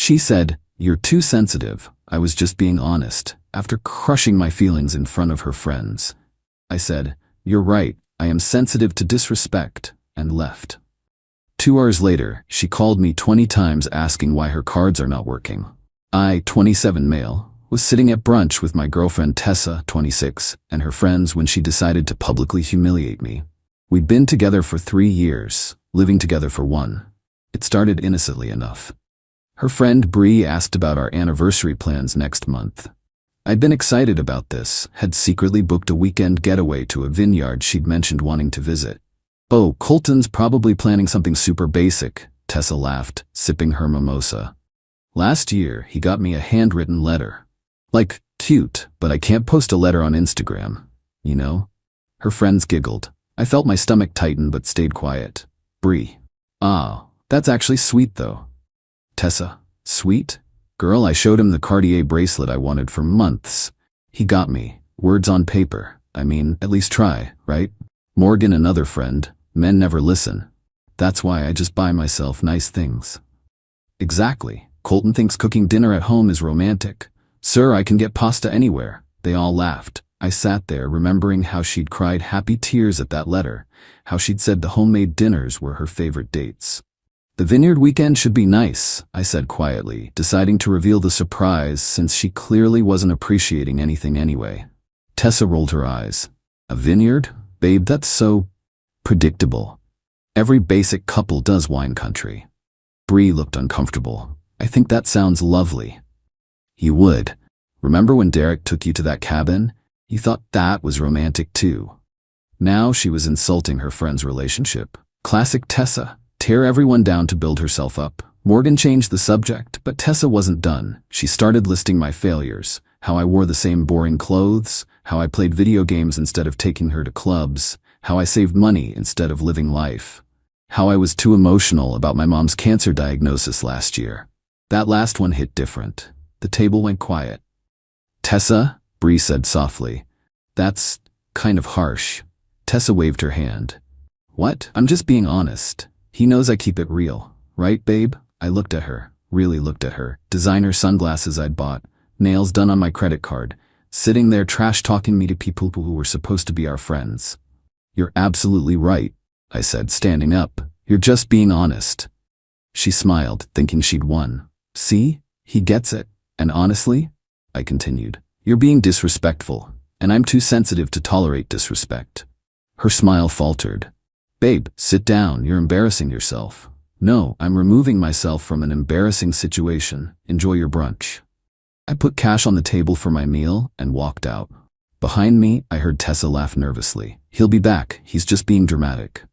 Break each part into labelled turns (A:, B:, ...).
A: She said, "You're too sensitive." I was just being honest, after crushing my feelings in front of her friends. I said, "You're right, I am sensitive to disrespect," and left. 2 hours later, she called me 20 times asking why her cards are not working. I, 27 male, was sitting at brunch with my girlfriend Tessa, 26, and her friends when she decided to publicly humiliate me. We'd been together for 3 years, living together for 1. It started innocently enough. Her friend Bree asked about our anniversary plans next month. I'd been excited about this, had secretly booked a weekend getaway to a vineyard she'd mentioned wanting to visit. "Oh, Colton's probably planning something super basic," Tessa laughed, sipping her mimosa. "Last year, he got me a handwritten letter. Like, cute, but I can't post a letter on Instagram, you know?" Her friends giggled. I felt my stomach tighten but stayed quiet. Bree: "Ah, that's actually sweet though." Tessa: "Sweet? Girl, I showed him the Cartier bracelet I wanted for months. He got me. Words on paper. I mean, at least try, right?" Morgan, another friend: "Men never listen. That's why I just buy myself nice things." "Exactly. Colton thinks cooking dinner at home is romantic. Sir, I can get pasta anywhere." They all laughed. I sat there remembering how she'd cried happy tears at that letter, how she'd said the homemade dinners were her favorite dates. "The vineyard weekend should be nice," I said quietly, deciding to reveal the surprise since she clearly wasn't appreciating anything anyway. Tessa rolled her eyes. "A vineyard? Babe, that's so predictable. Every basic couple does wine country." Bree looked uncomfortable. "I think that sounds lovely." "You would. Remember when Derek took you to that cabin? You thought that was romantic too." Now she was insulting her friend's relationship. Classic Tessa. Tear everyone down to build herself up. Morgan changed the subject, but Tessa wasn't done. She started listing my failures. How I wore the same boring clothes, how I played video games instead of taking her to clubs, how I saved money instead of living life, how I was too emotional about my mom's cancer diagnosis last year. That last one hit different. The table went quiet. "Tessa," Bree said softly, "that's kind of harsh." Tessa waved her hand. "What? I'm just being honest. He knows I keep it real. Right, babe?" I looked at her, really looked at her. Designer sunglasses I'd bought, nails done on my credit card, sitting there trash-talking me to people who were supposed to be our friends. "You're absolutely right," I said, standing up. "You're just being honest." She smiled, thinking she'd won. "See? He gets it. And honestly," I continued, "you're being disrespectful, and I'm too sensitive to tolerate disrespect." Her smile faltered. "Babe, sit down, you're embarrassing yourself." "No, I'm removing myself from an embarrassing situation. Enjoy your brunch." I put cash on the table for my meal and walked out. Behind me, I heard Tessa laugh nervously. "He'll be back, he's just being dramatic."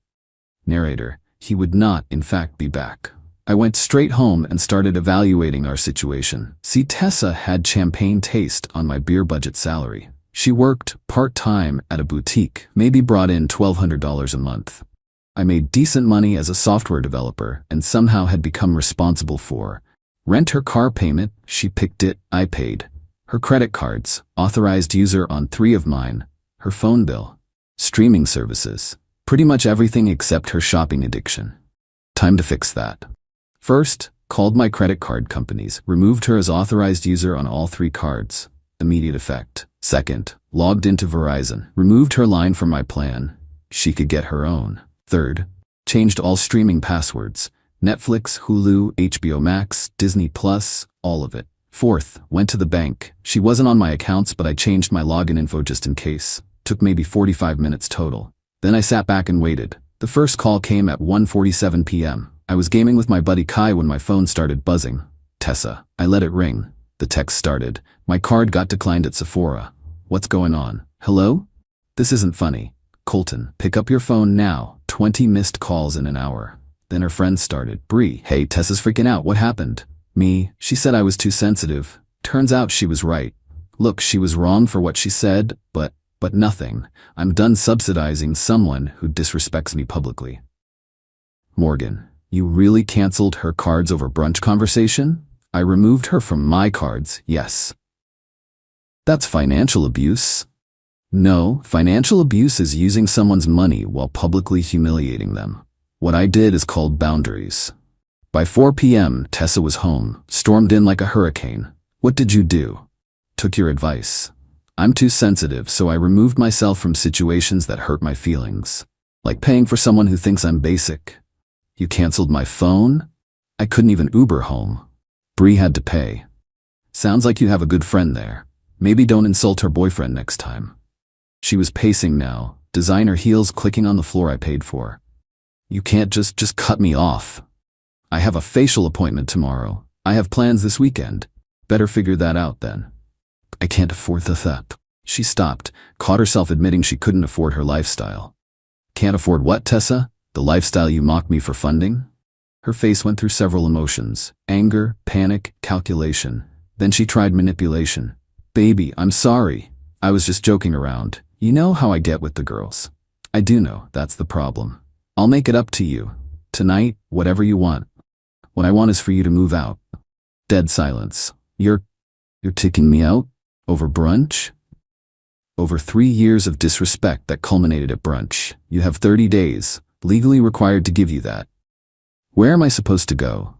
A: Narrator: He would not, in fact, be back. I went straight home and started evaluating our situation. See, Tessa had champagne taste on my beer budget salary. She worked part-time at a boutique, maybe brought in $1,200 a month. I made decent money as a software developer and somehow had become responsible for rent. Her car payment, she picked it, I paid. Her credit cards, authorized user on 3 of mine. Her phone bill, streaming services, pretty much everything except her shopping addiction. Time to fix that. First, called my credit card companies, removed her as authorized user on all 3 cards. Immediate effect. Second, logged into Verizon, removed her line from my plan. She could get her own. Third, changed all streaming passwords. Netflix, Hulu, HBO Max, Disney Plus, all of it. Fourth, went to the bank. She wasn't on my accounts, but I changed my login info just in case. Took maybe 45 minutes total. Then I sat back and waited. The first call came at 1:47 p.m. I was gaming with my buddy Kai when my phone started buzzing. "Tessa." I let it ring. The text started. "My card got declined at Sephora. What's going on? Hello? This isn't funny. Colton, pick up your phone now. 20 missed calls in an hour." Then her friends started. "Bree, hey, Tessa's freaking out. What happened?" "Me. She said I was too sensitive." Turns out she was right. Look, she was wrong for what she said, but nothing. I'm done subsidizing someone who disrespects me publicly. Morgan: You really canceled her cards over brunch conversation? I removed her from my cards, yes. That's financial abuse. No, financial abuse is using someone's money while publicly humiliating them. What I did is called boundaries. By 4 p.m., Tessa was home, stormed in like a hurricane. What did you do? Took your advice. I'm too sensitive, so I removed myself from situations that hurt my feelings. Like paying for someone who thinks I'm basic. You canceled my phone? I couldn't even Uber home. Bree had to pay. Sounds like you have a good friend there. Maybe don't insult her boyfriend next time. She was pacing now, designer heels clicking on the floor I paid for. You can't just cut me off. I have a facial appointment tomorrow. I have plans this weekend. Better figure that out then. I can't afford that. She stopped, caught herself admitting she couldn't afford her lifestyle. Can't afford what, Tessa? The lifestyle you mocked me for funding? Her face went through several emotions: anger, panic, calculation. Then she tried manipulation. Baby, I'm sorry. I was just joking around. You know how I get with the girls. I do know, that's the problem. I'll make it up to you. Tonight, whatever you want. What I want is for you to move out. Dead silence. You're ticking me out? Over brunch? Over 3 years of disrespect that culminated at brunch. You have 30 days, legally required to give you that. Where am I supposed to go?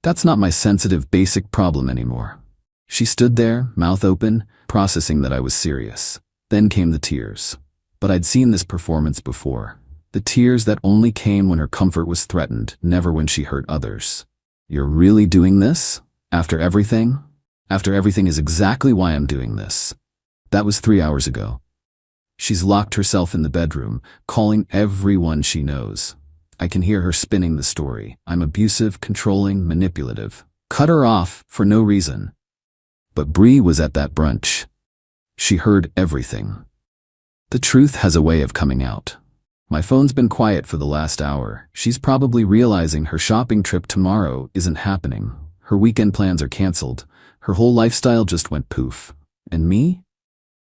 A: That's not my sensitive, basic problem anymore. She stood there, mouth open, processing that I was serious. Then came the tears. But I'd seen this performance before. The tears that only came when her comfort was threatened, never when she hurt others. You're really doing this? After everything? After everything is exactly why I'm doing this. That was 3 hours ago. She's locked herself in the bedroom, calling everyone she knows. I can hear her spinning the story. I'm abusive, controlling, manipulative. Cut her off for no reason. But Bree was at that brunch. She heard everything. The truth has a way of coming out. My phone's been quiet for the last hour. She's probably realizing her shopping trip tomorrow isn't happening. Her weekend plans are canceled. Her whole lifestyle just went poof. And me?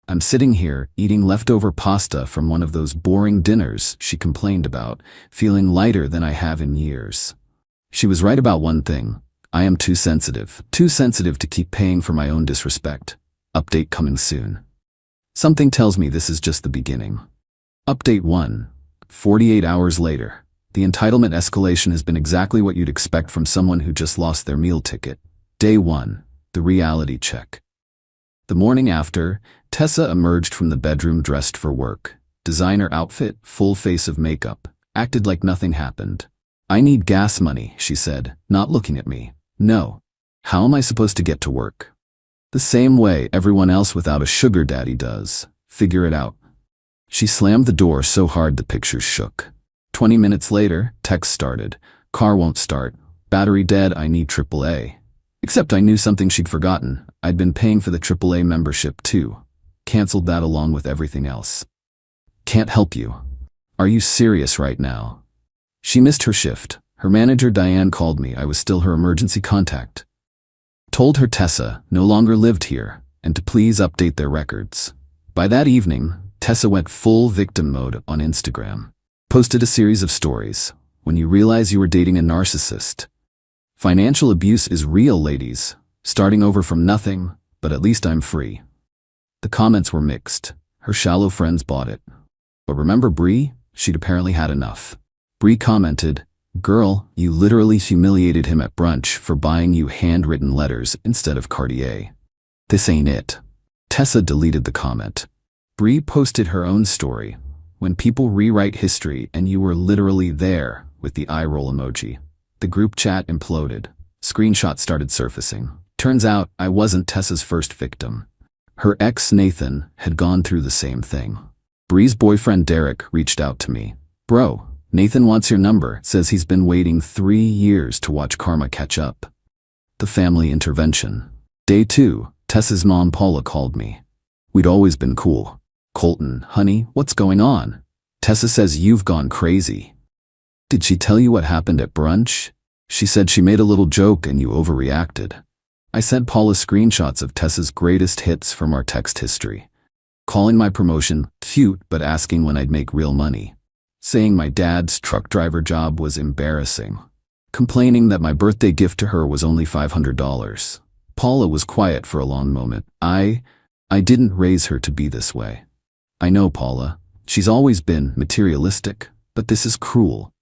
A: I'm sitting here, eating leftover pasta from one of those boring dinners she complained about, feeling lighter than I have in years. She was right about one thing. I am too sensitive to keep paying for my own disrespect. Update coming soon. Something tells me this is just the beginning. Update 1. 48 hours later. The entitlement escalation has been exactly what you'd expect from someone who just lost their meal ticket. Day 1. The reality check. The morning after, Tessa emerged from the bedroom dressed for work. Designer outfit, full face of makeup. Acted like nothing happened. I need gas money, she said, not looking at me. No. How am I supposed to get to work? The same way everyone else without a sugar daddy does. Figure it out. She slammed the door so hard the pictures shook. 20 minutes later, text started. Car won't start. Battery dead, I need AAA. Except I knew something she'd forgotten. I'd been paying for the AAA membership too. Canceled that along with everything else. Can't help you. Are you serious right now? She missed her shift. Her manager Diane called me. I was still her emergency contact. Told her Tessa no longer lived here and to please update their records. By that evening, Tessa went full victim mode on Instagram. Posted a series of stories. When you realize you were dating a narcissist. Financial abuse is real, ladies. Starting over from nothing, but at least I'm free. The comments were mixed. Her shallow friends bought it. But remember Bree? She'd apparently had enough. Bree commented, "Girl, you literally humiliated him at brunch for buying you handwritten letters instead of Cartier. This ain't it." Tessa deleted the comment. Bree posted her own story. When people rewrite history and you were literally there, with the eye roll emoji. The group chat imploded. Screenshots started surfacing. Turns out I wasn't Tessa's first victim. Her ex, Nathan, had gone through the same thing. Bree's boyfriend, Derek, reached out to me. "Bro, Nathan wants your number, says he's been waiting 3 years to watch karma catch up." The family intervention. Day 2, Tessa's mom, Paula, called me. We'd always been cool. "Colton, honey, what's going on? Tessa says you've gone crazy." "Did she tell you what happened at brunch?" "She said she made a little joke and you overreacted." I sent Paula screenshots of Tessa's greatest hits from our text history. Calling my promotion cute but asking when I'd make real money. Saying my dad's truck driver job was embarrassing. Complaining that my birthday gift to her was only $500. Paula was quiet for a long moment. I didn't raise her to be this way. I know Paula. She's always been materialistic, but this is cruel.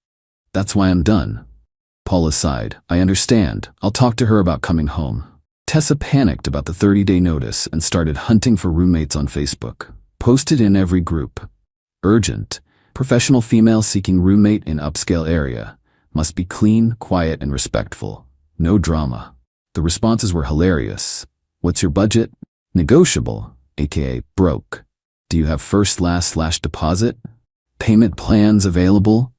A: That's why I'm done. Paula sighed. I understand. I'll talk to her about coming home. Tessa panicked about the 30-day notice and started hunting for roommates on Facebook. Posted in every group. Urgent. Professional female seeking roommate in upscale area. Must be clean, quiet, and respectful. No drama. The responses were hilarious. What's your budget? Negotiable, aka broke. Do you have first, last / deposit? Payment plans available?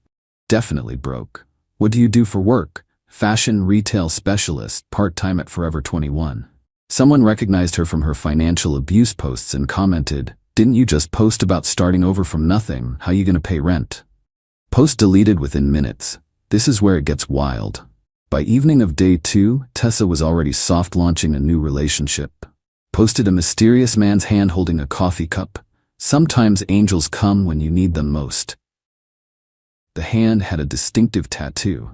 A: Definitely broke. What do you do for work? Fashion retail specialist, part-time at Forever 21. Someone recognized her from her financial abuse posts and commented, "Didn't you just post about starting over from nothing? How you gonna pay rent?" Post deleted within minutes. This is where it gets wild. By evening of day 2, Tessa was already soft-launching a new relationship. Posted a mysterious man's hand holding a coffee cup. Sometimes angels come when you need them most. The hand had a distinctive tattoo.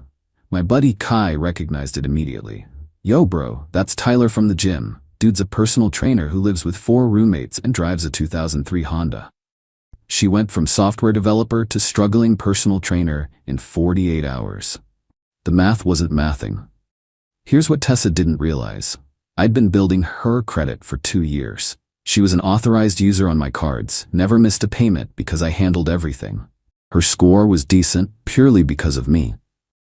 A: My buddy Kai recognized it immediately. Yo bro, that's Tyler from the gym. Dude's a personal trainer who lives with 4 roommates and drives a 2003 Honda. She went from software developer to struggling personal trainer in 48 hours. The math wasn't mathing. Here's what Tessa didn't realize. I'd been building her credit for 2 years. She was an authorized user on my cards, never missed a payment because I handled everything. Her score was decent purely because of me.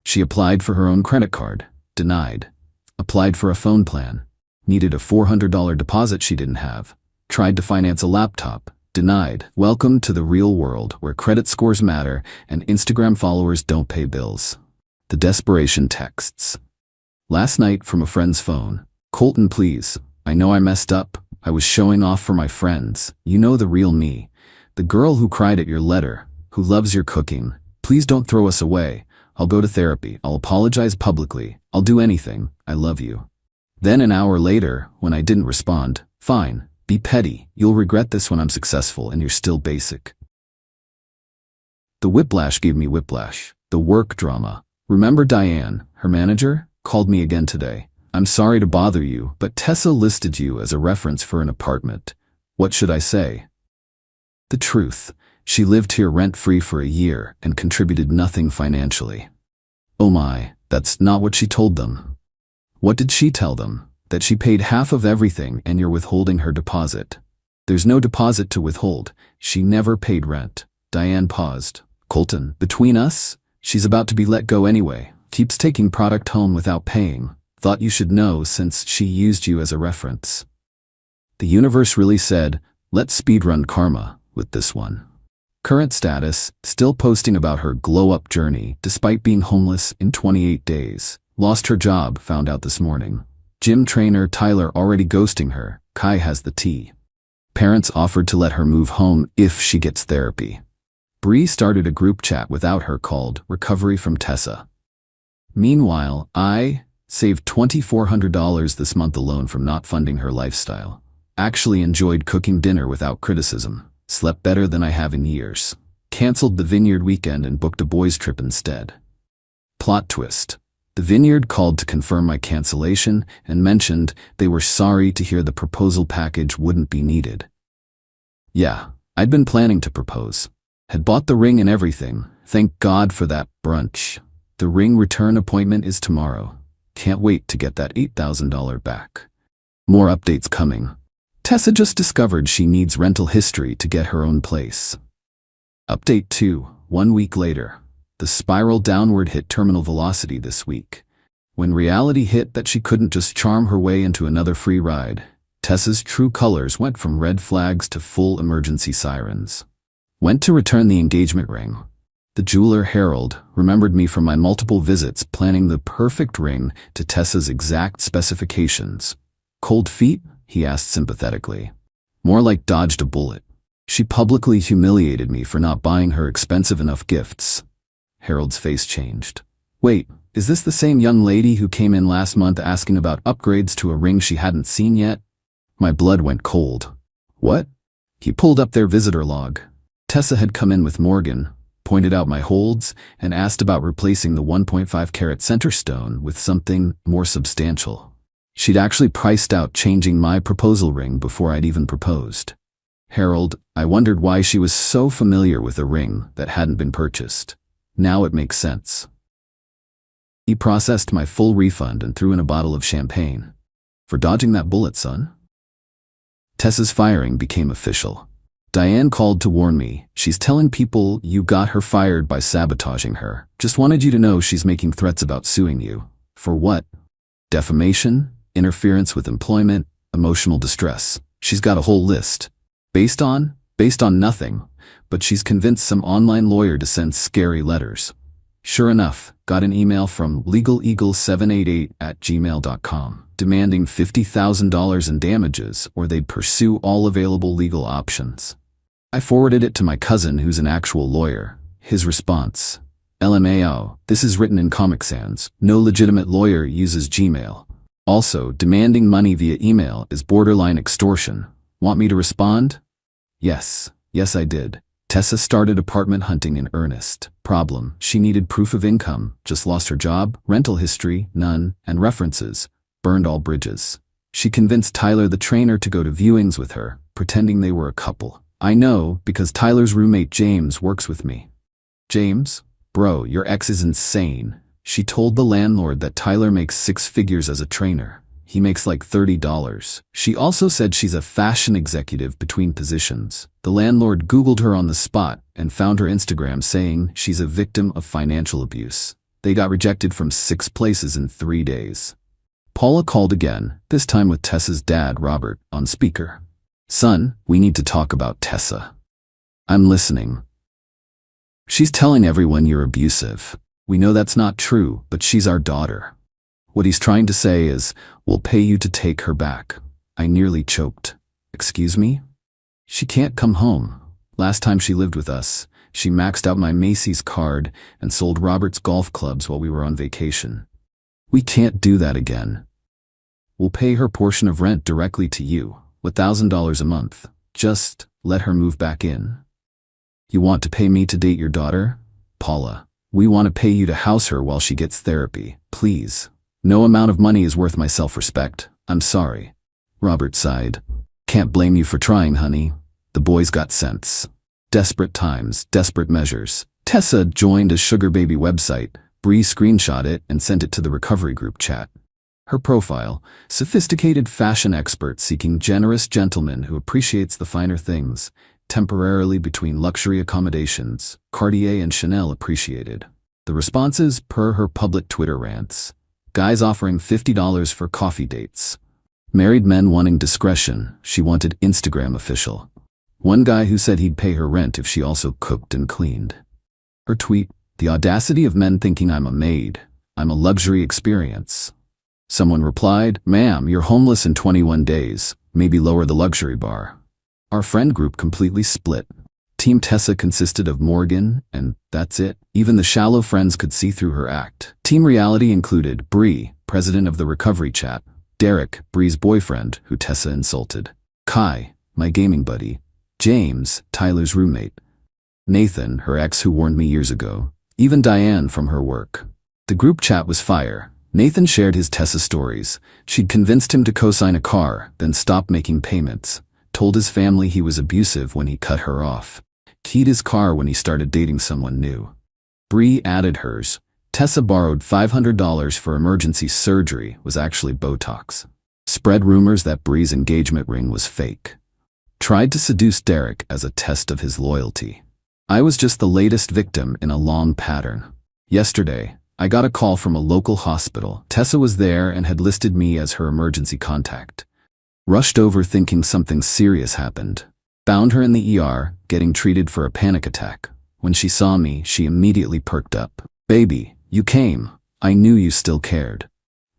A: She applied for her own credit card, denied. Applied for a phone plan, needed a $400 deposit she didn't have. Tried to finance a laptop, denied. Welcome to the real world where credit scores matter and Instagram followers don't pay bills. The desperation texts. Last night from a friend's phone. Colton, please. I know I messed up. I was showing off for my friends. You know the real me. The girl who cried at your letter, who loves your cooking. Please don't throw us away. I'll go to therapy. I'll apologize publicly. I'll do anything. I love you. Then an hour later, when I didn't respond, fine, be petty. You'll regret this when I'm successful and you're still basic. The whiplash gave me whiplash. The work drama. Remember Diane, her manager, called me again today. I'm sorry to bother you, but Tessa listed you as a reference for an apartment. What should I say? The truth. She lived here rent-free for a year and contributed nothing financially. Oh my, that's not what she told them. What did she tell them? That she paid half of everything and you're withholding her deposit. There's no deposit to withhold. She never paid rent. Diane paused. Colton, between us? She's about to be let go anyway. Keeps taking product home without paying. Thought you should know since she used you as a reference. The universe really said, let's speedrun karma with this one. Current status, still posting about her glow-up journey despite being homeless in 28 days. Lost her job, found out this morning. Gym trainer Tyler already ghosting her. Kai has the tea. Parents offered to let her move home if she gets therapy. Bree started a group chat without her called Recovery from Tessa. Meanwhile, I saved $2,400 this month alone from not funding her lifestyle. Actually enjoyed cooking dinner without criticism. Slept better than I have in years. Cancelled the Vineyard weekend and booked a boys' trip instead. Plot twist. The Vineyard called to confirm my cancellation and mentioned they were sorry to hear the proposal package wouldn't be needed. Yeah, I'd been planning to propose. Had bought the ring and everything. Thank God for that brunch. The ring return appointment is tomorrow. Can't wait to get that $8,000 back. More updates coming. Tessa just discovered she needs rental history to get her own place. Update 2, 1 week later. The spiral downward hit terminal velocity this week. When reality hit that she couldn't just charm her way into another free ride, Tessa's true colors went from red flags to full emergency sirens. Went to return the engagement ring. The jeweler Harold remembered me from my multiple visits planning the perfect ring to Tessa's exact specifications. Cold feet? He asked sympathetically. More like dodged a bullet. She publicly humiliated me for not buying her expensive enough gifts. Harold's face changed. Wait, is this the same young lady who came in last month asking about upgrades to a ring she hadn't seen yet? My blood went cold. What? He pulled up their visitor log. Tessa had come in with Morgan, pointed out my holds, and asked about replacing the 1.5 carat center stone with something more substantial. She'd actually priced out changing my proposal ring before I'd even proposed. Harold, I wondered why she was so familiar with a ring that hadn't been purchased. Now it makes sense. He processed my full refund and threw in a bottle of champagne. For dodging that bullet, son? Tessa's firing became official. Diane called to warn me. She's telling people you got her fired by sabotaging her. Just wanted you to know she's making threats about suing you. For what? Defamation, interference with employment, emotional distress. She's got a whole list. Based on nothing, but she's convinced some online lawyer to send scary letters. Sure enough, got an email from legaleagle788@gmail.com demanding $50,000 in damages or they'd pursue all available legal options. I forwarded it to my cousin who's an actual lawyer. His response: LMAO, this is written in Comic Sans. No legitimate lawyer uses Gmail. Also, demanding money via email is borderline extortion. Want me to respond? Yes I did. Tessa started apartment hunting in earnest. Problem: she needed proof of income, just lost her job, rental history, none, and references. Burned all bridges. She convinced Tyler the trainer to go to viewings with her, pretending they were a couple. I know because Tyler's roommate James works with me. James? Bro, your ex is insane. She told the landlord that Tyler makes 6 figures as a trainer. He makes like $30. She also said she's a fashion executive between positions. The landlord Googled her on the spot and found her Instagram saying she's a victim of financial abuse. They got rejected from 6 places in 3 days. Paula called again, this time with Tessa's dad, Robert, on speaker. Son, we need to talk about Tessa. I'm listening. She's telling everyone you're abusive. We know that's not true, but she's our daughter. What he's trying to say is, we'll pay you to take her back. I nearly choked. Excuse me? She can't come home. Last time she lived with us, she maxed out my Macy's card and sold Robert's golf clubs while we were on vacation. We can't do that again. We'll pay her portion of rent directly to you, $1,000 a month. Just let her move back in. You want to pay me to date your daughter? Paula, we want to pay you to house her while she gets therapy, please. No amount of money is worth my self-respect. I'm sorry. Robert sighed. Can't blame you for trying, honey. The boy's got sense. Desperate times, desperate measures. Tessa joined a sugar baby website. Bree screenshot it and sent it to the recovery group chat. Her profile: sophisticated fashion expert seeking generous gentleman who appreciates the finer things, temporarily between luxury accommodations, Cartier and Chanel appreciated. The responses per her public Twitter rants. Guys offering $50 for coffee dates. Married men wanting discretion. She wanted Instagram official. One guy who said he'd pay her rent if she also cooked and cleaned. Her tweet: the audacity of men thinking I'm a maid. I'm a luxury experience. Someone replied, ma'am, you're homeless in 21 days. Maybe lower the luxury bar. Our friend group completely split. Team Tessa consisted of Morgan, and that's it. Even the shallow friends could see through her act. Team Reality included Bree, president of the recovery chat, Derek, Bree's boyfriend, who Tessa insulted, Kai, my gaming buddy, James, Tyler's roommate, Nathan, her ex who warned me years ago, even Diane from her work. The group chat was fire. Nathan shared his Tessa stories. She'd convinced him to co-sign a car, then stop making payments. Told his family he was abusive when he cut her off. Keyed his car when he started dating someone new. Bree added hers. Tessa borrowed $500 for emergency surgery, was actually Botox. Spread rumors that Bree's engagement ring was fake. Tried to seduce Derek as a test of his loyalty. I was just the latest victim in a long pattern. Yesterday, I got a call from a local hospital. Tessa was there and had listed me as her emergency contact. Rushed over thinking something serious happened. Found her in the ER, getting treated for a panic attack. When she saw me, she immediately perked up. Baby, you came. I knew you still cared.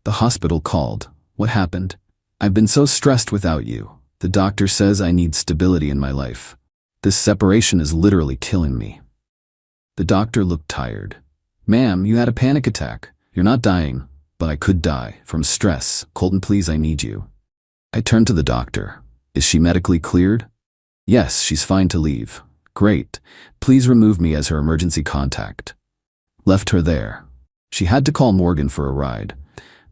A: The hospital called. What happened? I've been so stressed without you. The doctor says I need stability in my life. This separation is literally killing me. The doctor looked tired. Ma'am, you had a panic attack. You're not dying, but I could die from stress. Colton, please, I need you. I turned to the doctor. Is she medically cleared? Yes, she's fine to leave. Great. Please remove me as her emergency contact. Left her there. She had to call Morgan for a ride.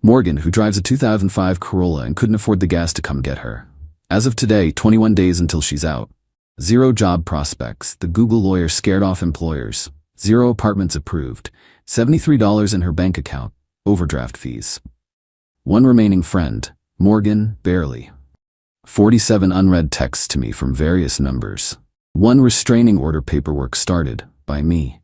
A: Morgan, who drives a 2005 Corolla and couldn't afford the gas to come get her. As of today, 21 days until she's out. 0 job prospects. The Google lawyer scared off employers. 0 apartments approved. $73 in her bank account. overdraft fees. One remaining friend, Morgan, barely. 47 unread texts to me from various numbers. One restraining order paperwork started, by me.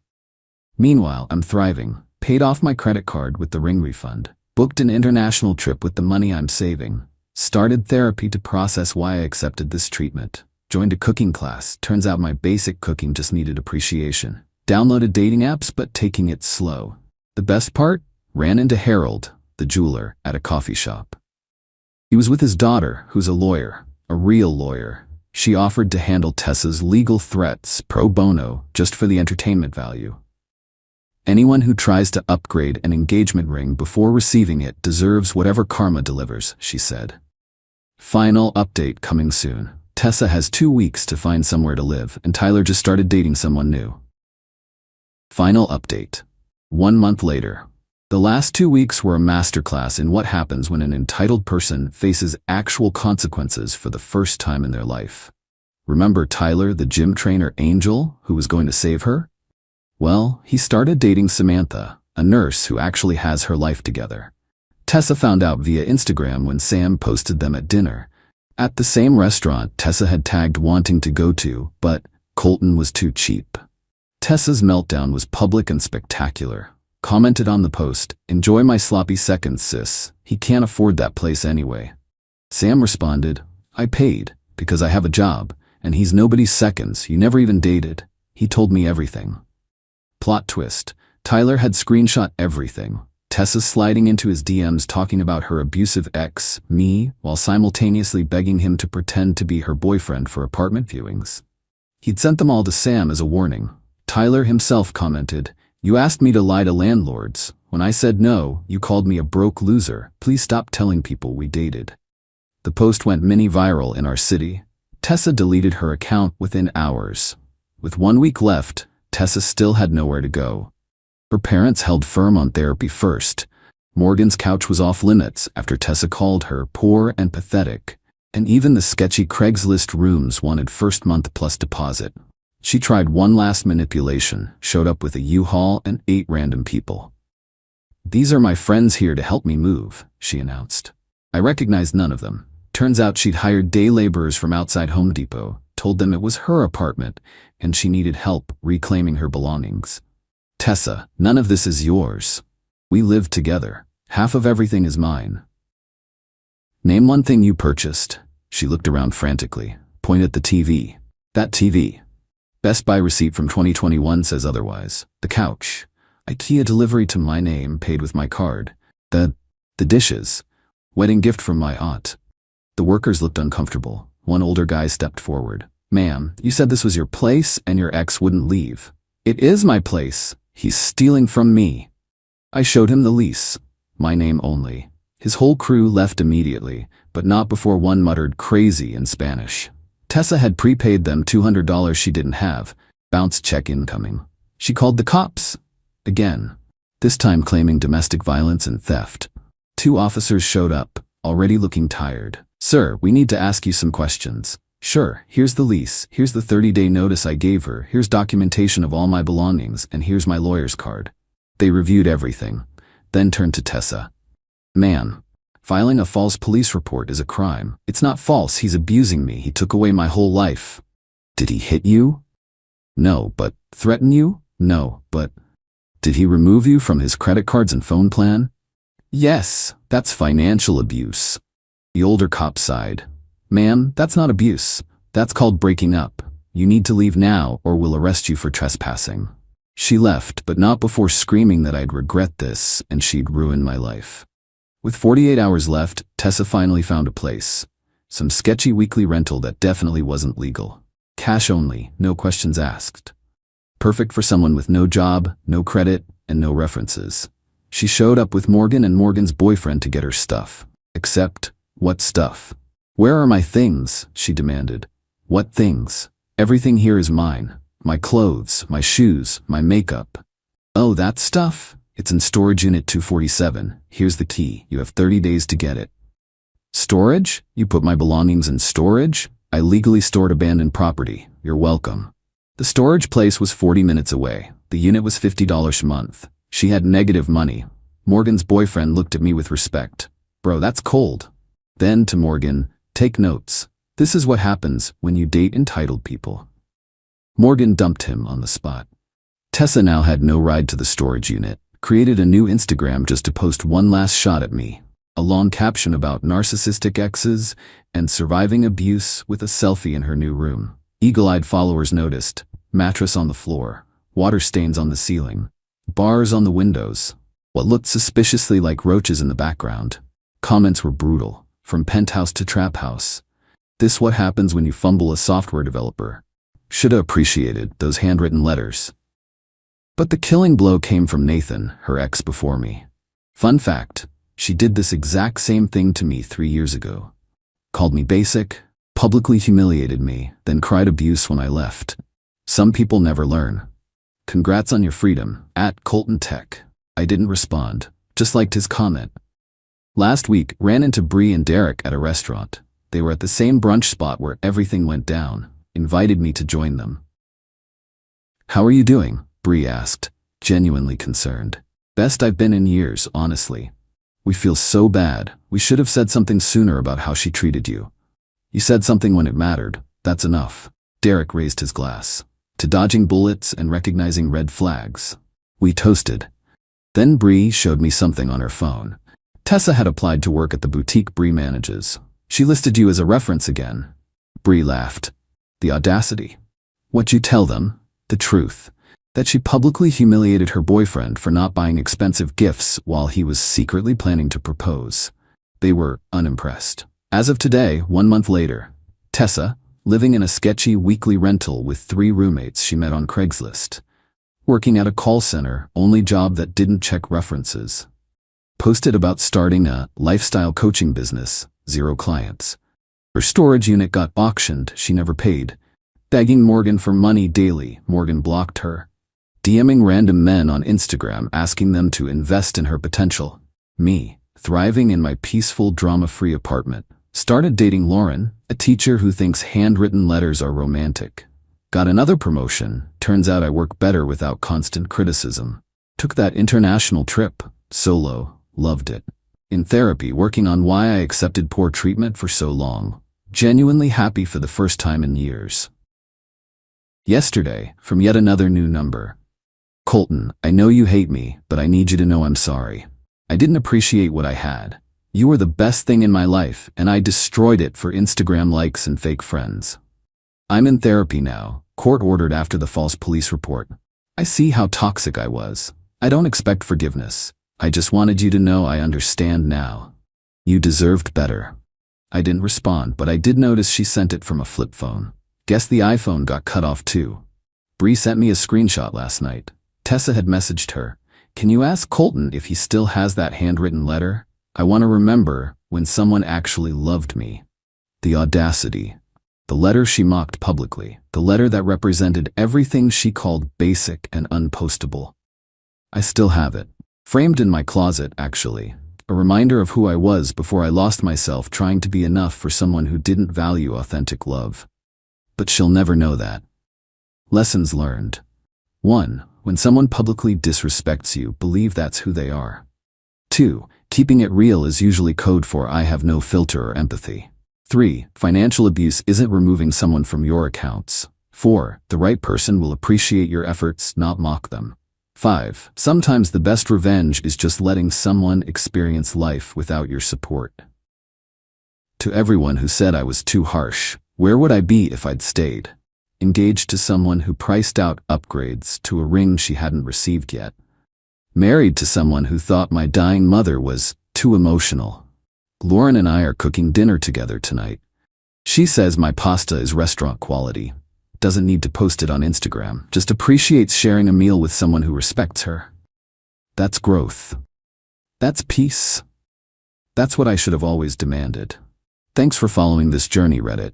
A: Meanwhile, I'm thriving, paid off my credit card with the ring refund, booked an international trip with the money I'm saving, started therapy to process why I accepted this treatment, joined a cooking class, turns out my basic cooking just needed appreciation, downloaded dating apps but taking it slow. The best part? Ran into Harold, the jeweler, at a coffee shop. He was with his daughter, who's a lawyer, a real lawyer. She offered to handle Tessa's legal threats pro bono just for the entertainment value. Anyone who tries to upgrade an engagement ring before receiving it deserves whatever karma delivers, she said. Final update coming soon. Tessa has 2 weeks to find somewhere to live, and Tyler just started dating someone new. Final update. 1 month later. The last 2 weeks were a masterclass in what happens when an entitled person faces actual consequences for the first time in their life. Remember Tyler, the gym trainer angel, who was going to save her? Well, he started dating Samantha, a nurse who actually has her life together. Tessa found out via Instagram when Sam posted them at dinner. At the same restaurant Tessa had tagged wanting to go to, but Colton was too cheap. Tessa's meltdown was public and spectacular. Commented on the post, "Enjoy my sloppy seconds, sis. He can't afford that place anyway." Sam responded, "I paid, because I have a job, and he's nobody's seconds, you never even dated. He told me everything." Plot twist. Tyler had screenshot everything. Tessa sliding into his DMs talking about her abusive ex, me, while simultaneously begging him to pretend to be her boyfriend for apartment viewings. He'd sent them all to Sam as a warning. Tyler himself commented, "You asked me to lie to landlords. When I said no, you called me a broke loser. Please stop telling people we dated." The post went mini viral in our city. Tessa deleted her account within hours. With 1 week left, Tessa still had nowhere to go. Her parents held firm on therapy first. Morgan's couch was off limits after Tessa called her poor and pathetic, and even the sketchy Craigslist rooms wanted first month plus deposit. She tried one last manipulation, showed up with a U-Haul and 8 random people. "These are my friends here to help me move," she announced. I recognized none of them. Turns out she'd hired day laborers from outside Home Depot, told them it was her apartment, and she needed help reclaiming her belongings. "Tessa, none of this is yours. We live together. Half of everything is mine." "Name one thing you purchased." She looked around frantically, pointed at the TV. "That TV. Best Buy receipt from 2021 says otherwise. The couch. IKEA delivery to my name paid with my card. The dishes. Wedding gift from my aunt." The workers looked uncomfortable. One older guy stepped forward. "Ma'am, you said this was your place and your ex wouldn't leave." "It is my place. He's stealing from me." I showed him the lease. My name only. His whole crew left immediately, but not before one muttered "crazy" in Spanish. Tessa had prepaid them $200 she didn't have. Bounce check incoming. She called the cops. Again. This time claiming domestic violence and theft. 2 officers showed up, already looking tired. "Sir, we need to ask you some questions." "Sure, here's the lease, here's the 30-day notice I gave her, here's documentation of all my belongings, and here's my lawyer's card." They reviewed everything, then turned to Tessa. "Ma'am, filing a false police report is a crime. It's not false, he's abusing me, he took away my whole life." "Did he hit you?" "No, but..." "Threaten you?" "No, but..." "Did he remove you from his credit cards and phone plan?" "Yes, that's financial abuse." The older cop sighed. "Ma'am, that's not abuse. That's called breaking up. You need to leave now or we'll arrest you for trespassing." She left, but not before screaming that I'd regret this and she'd ruin my life. With 48 hours left, Tessa finally found a place. Some sketchy weekly rental that definitely wasn't legal. Cash only, no questions asked. Perfect for someone with no job, no credit, and no references. She showed up with Morgan and Morgan's boyfriend to get her stuff. Except, what stuff? "Where are my things?" she demanded. "What things? Everything here is mine. My clothes, my shoes, my makeup." "Oh, that stuff? It's in storage unit 247. Here's the key. You have 30 days to get it." "Storage? You put my belongings in storage? I legally stored abandoned property. You're welcome." The storage place was 40 minutes away. The unit was $50 a month. She had negative money. Morgan's boyfriend looked at me with respect. Bro, that's cold. Then to Morgan, take notes. This is what happens when you date entitled people. Morgan dumped him on the spot. Tessa now had no ride to the storage unit, created a new Instagram just to post one last shot at me. A long caption about narcissistic exes and surviving abuse with a selfie in her new room. Eagle-eyed followers noticed. Mattress on the floor, water stains on the ceiling, bars on the windows, what looked suspiciously like roaches in the background. Comments were brutal, from penthouse to trap house. This what happens when you fumble a software developer. Shoulda appreciated those handwritten letters. But the killing blow came from Nathan, her ex before me. Fun fact, she did this exact same thing to me 3 years ago. Called me basic, publicly humiliated me, then cried abuse when I left. Some people never learn. Congrats on your freedom, @ColtonTech. I didn't respond, just liked his comment. Last week, ran into Bree and Derek at a restaurant. They were at the same brunch spot where everything went down, invited me to join them. How are you doing? Bree asked, genuinely concerned. Best I've been in years, honestly. We feel so bad. We should have said something sooner about how she treated you. You said something when it mattered. That's enough. Derek raised his glass. To dodging bullets and recognizing red flags. We toasted. Then Bree showed me something on her phone. Tessa had applied to work at the boutique Bree manages. She listed you as a reference again. Bree laughed. The audacity. What'd you tell them? The truth. That she publicly humiliated her boyfriend for not buying expensive gifts while he was secretly planning to propose. They were unimpressed. As of today, 1 month later, Tessa, living in a sketchy weekly rental with 3 roommates she met on Craigslist. Working at a call center, only job that didn't check references. Posted about starting a lifestyle coaching business, 0 clients. Her storage unit got auctioned, she never paid. Begging Morgan for money daily, Morgan blocked her. DMing random men on Instagram asking them to invest in her potential. Me, thriving in my peaceful drama-free apartment. Started dating Lauren, a teacher who thinks handwritten letters are romantic. Got another promotion, turns out I work better without constant criticism. Took that international trip, solo, loved it. In therapy, working on why I accepted poor treatment for so long. Genuinely happy for the first time in years. Yesterday, from yet another new number. Colton, I know you hate me, but I need you to know I'm sorry. I didn't appreciate what I had. You were the best thing in my life, and I destroyed it for Instagram likes and fake friends. I'm in therapy now, court-ordered after the false police report. I see how toxic I was. I don't expect forgiveness. I just wanted you to know I understand now. You deserved better. I didn't respond, but I did notice she sent it from a flip phone. Guess the iPhone got cut off too. Bree sent me a screenshot last night. Tessa had messaged her. Can you ask Colton if he still has that handwritten letter? I want to remember when someone actually loved me. The audacity. The letter she mocked publicly. The letter that represented everything she called basic and unpostable. I still have it. Framed in my closet, actually. A reminder of who I was before I lost myself trying to be enough for someone who didn't value authentic love. But she'll never know that. Lessons learned. 1. When someone publicly disrespects you, believe that's who they are. 2. Keeping it real is usually code for I have no filter or empathy. 3. Financial abuse isn't removing someone from your accounts. 4. The right person will appreciate your efforts, not mock them. 5. Sometimes the best revenge is just letting someone experience life without your support. To everyone who said I was too harsh, where would I be if I'd stayed? Engaged to someone who priced out upgrades to a ring she hadn't received yet. Married to someone who thought my dying mother was too emotional. Lauren and I are cooking dinner together tonight. She says my pasta is restaurant quality. Doesn't need to post it on Instagram, just appreciates sharing a meal with someone who respects her. That's growth. That's peace. That's what I should have always demanded. Thanks for following this journey, Reddit.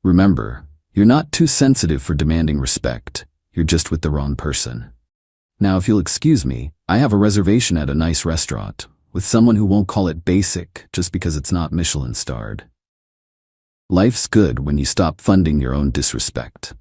A: Remember, you're not too sensitive for demanding respect. You're just with the wrong person. Now, if you'll excuse me, I have a reservation at a nice restaurant with someone who won't call it basic just because it's not Michelin starred. Life's good when you stop funding your own disrespect.